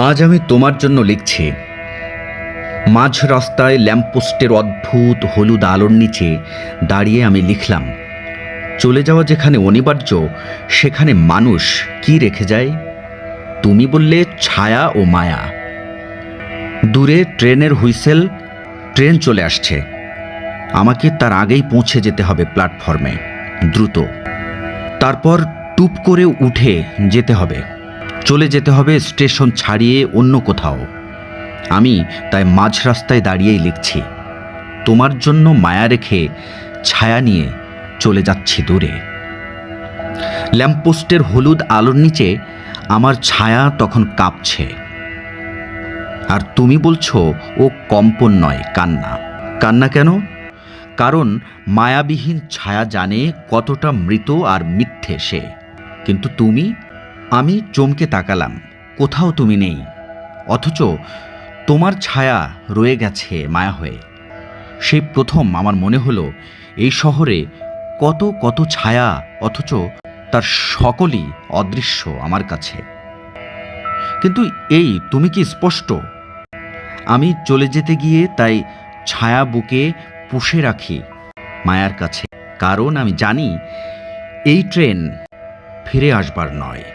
আজ আমি তোমার জন্য লিখছি। মাঝ রাস্তায় ল্যাম্পপোস্টের অদ্ভুত হলুদ আলোর নিচে দাঁড়িয়ে আমি লিখলাম, চলে যাওয়া যেখানে অনিবার্য সেখানে মানুষ কি রেখে যায়? তুমি বললে ছায়া ও মায়া। দূরে ট্রেনের হুইসেল, ট্রেন চলে আসছে। আমাকে তার আগেই পৌঁছে যেতে হবে প্ল্যাটফর্মে, দ্রুত। তারপর টুপ করে উঠে যেতে হবে, চলে যেতে হবে স্টেশন ছাড়িয়ে অন্য কোথাও। আমি তাই মাঝ রাস্তায় দাঁড়িয়েই লিখছি, তোমার জন্য মায়া রেখে ছায়া নিয়ে চলে যাচ্ছি দূরে। ল্যাম্পপোস্টের হলুদ আলোর নিচে আমার ছায়া তখন কাঁপছে। আর তুমি বলছো ও কম্পন নয়, কান্না। কান্না কেন? কারণ মায়াবিহীন ছায়া জানে কতটা মৃত আর মিথ্যে সে। কিন্তু তুমি? আমি চমকে তাকালাম, কোথাও তুমি নেই, অথচ তোমার ছায়া রয়ে গেছে মায়া হয়ে। সেই প্রথম আমার মনে হলো এই শহরে কত কত ছায়া, অথচ তার সকলই অদৃশ্য আমার কাছে। কিন্তু এই তুমি কি স্পষ্ট? আমি চলে যেতে গিয়ে তাই ছায়া বুকে পুষে রাখি মায়ার কাছে, কারণ আমি জানি এই ট্রেন ফিরে আসবার নয়।